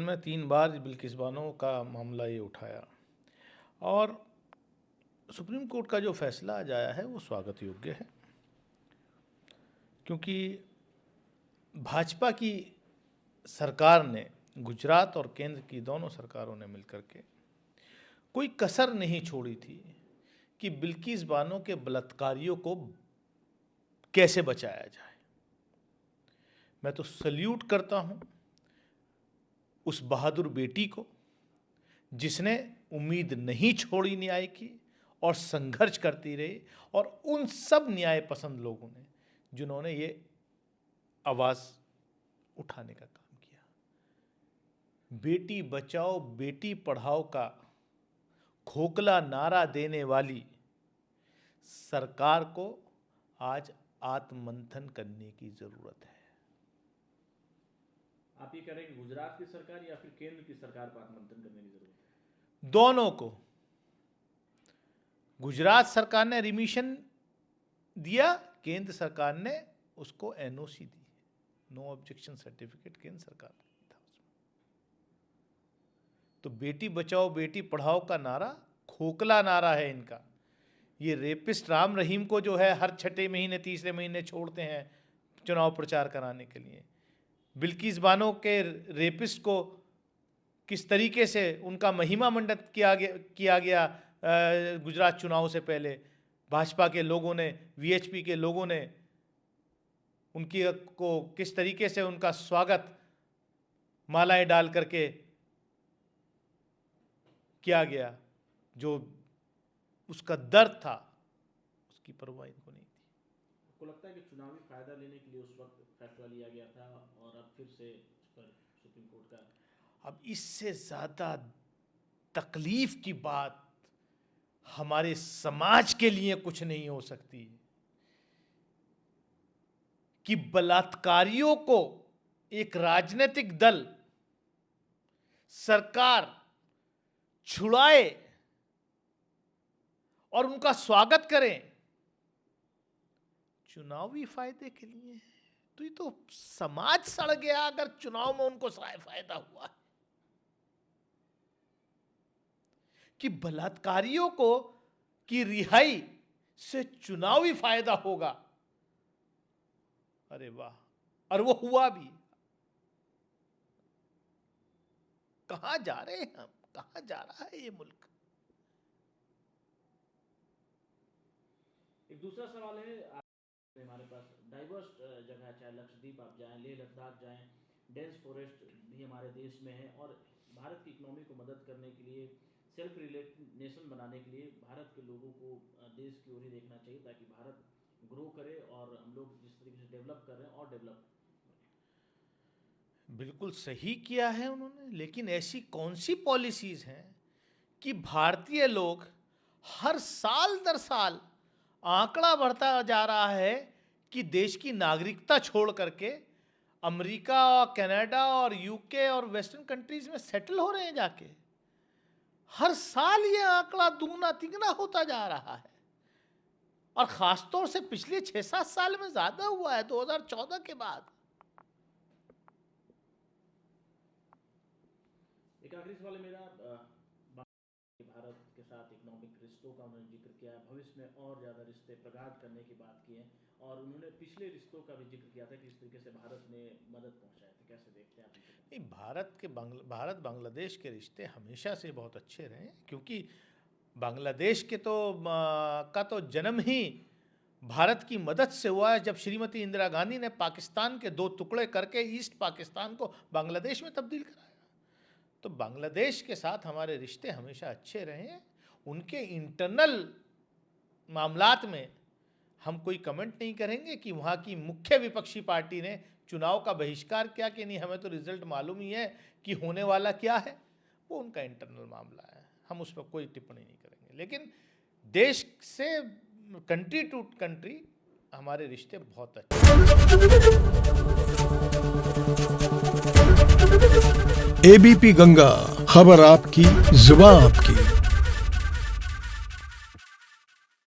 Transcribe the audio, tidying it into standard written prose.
में 3 बार बिल्किस बानो का मामला ये उठाया और सुप्रीम कोर्ट का जो फैसला आज आया है वो स्वागत योग्य है, क्योंकि भाजपा की सरकार ने, गुजरात और केंद्र की दोनों सरकारों ने मिलकर के कोई कसर नहीं छोड़ी थी कि बिल्किस बानो के बलात्कारियों को कैसे बचाया जाए। मैं तो सल्यूट करता हूं उस बहादुर बेटी को जिसने उम्मीद नहीं छोड़ी न्याय की और संघर्ष करती रही, और उन सब न्याय पसंद लोगों ने जिन्होंने ये आवाज़ उठाने का काम किया। बेटी बचाओ बेटी पढ़ाओ का खोखला नारा देने वाली सरकार को आज आत्ममंथन करने की जरूरत है। आप ये कह रहे हैं कि गुजरात की सरकार या फिर केंद्र की सरकार को आत्ममंथन करने की जरूरत है? दोनों को। गुजरात सरकार ने रिमिशन दिया, केंद्र सरकार ने उसको एनओसी दी, नो ऑब्जेक्शन सर्टिफिकेट केंद्र सरकार ने था उसमें। तो बेटी बचाओ बेटी पढ़ाओ का नारा खोखला नारा है इनका। ये रेपिस्ट राम रहीम को जो है हर छठे महीने तीसरे महीने छोड़ते हैं चुनाव प्रचार कराने के लिए। बिल्किस बानो के रेपिस्ट को किस तरीके से उनका महिमा मंडित किया गया गुजरात चुनाव से पहले। भाजपा के लोगों ने, वीएचपी के लोगों ने उनकी को किस तरीके से उनका स्वागत मालाएं डाल करके किया गया। जो उसका दर्द था उसकी परवाह इनको नहीं थी। आपको लगता है कि चुनावी फायदा लेने के लिए उस वक्त फैसला लिया गया था और अब फिर से उस पर सुप्रीम कोर्ट का? अब इससे ज्यादा तकलीफ की बात हमारे समाज के लिए कुछ नहीं हो सकती कि बलात्कारियों को एक राजनीतिक दल, सरकार छुड़ाए और उनका स्वागत करें चुनावी फायदे के लिए। तो ये तो समाज सड़ गया अगर चुनाव में उनको फायदा हुआ कि बलात्कारियों को की रिहाई से चुनावी फायदा होगा। अरे वाह, और वो हुआ भी। कहां जा रहे हैं हम, कहां जा रहा है ये मुल्क? एक दूसरा सवाल है, हमारे पास डाइवर्स जगह है, चाहे लक्षद्वीप आप जाएं, लेह लद्दाख जाएं, डेंस फॉरेस्ट भी हमारे देश में है, और भारत की इकोनॉमी को मदद करने के लिए, सेल्फ रिलेटेड नेशन बनाने के लिए भारत के लोगों को देश की ओर ही देखना चाहिए ताकि भारत ग्रो करे और हम लोग जिस तरीके से डेवलप कर रहे हैं और डेवलप। बिल्कुल सही किया है उन्होंने, लेकिन ऐसी कौन सी पॉलिसीज हैं कि भारतीय लोग हर साल दर साल आंकड़ा बढ़ता जा रहा है कि देश की नागरिकता छोड़ करके अमेरिका, कनाडा और यूके और वेस्टर्न कंट्रीज में सेटल हो रहे हैं जाके। हर साल ये आंकड़ा दुगना तिगना होता जा रहा है, और खासतौर से पिछले 6-7 साल में ज्यादा हुआ है, 2014 के बाद। एक आखिरी सवाल है मेरा, भारत के साथ इकोनॉमिक रिश्तों का उन्होंने जिक्र किया, भविष्य में और ज़्यादा रिश्ते प्रगाढ़ करने की बात की है, और उन्होंने पिछले रिश्तों का भी जिक्र किया था कि इस तरीके से भारत ने मदद पहुंचाई थी। कैसे देखते हैं आप? नहीं, भारत बांग्लादेश के रिश्ते हमेशा से बहुत अच्छे रहे, क्योंकि बांग्लादेश के तो जन्म ही भारत की मदद से हुआ है, जब श्रीमती इंदिरा गांधी ने पाकिस्तान के 2 टुकड़े करके ईस्ट पाकिस्तान को बांग्लादेश में तब्दील कराया। तो बांग्लादेश के साथ हमारे रिश्ते हमेशा अच्छे रहे हैं। उनके इंटरनल मामलात में हम कोई कमेंट नहीं करेंगे कि वहाँ की मुख्य विपक्षी पार्टी ने चुनाव का बहिष्कार किया कि नहीं, हमें तो रिजल्ट मालूम ही है कि होने वाला क्या है, वो उनका इंटरनल मामला है, हम उस पर कोई टिप्पणी नहीं करेंगे। लेकिन देश से कंट्री टू कंट्री हमारे रिश्ते बहुत अच्छे। एबीपी गंगा, खबर आपकी, जुबान आपकी।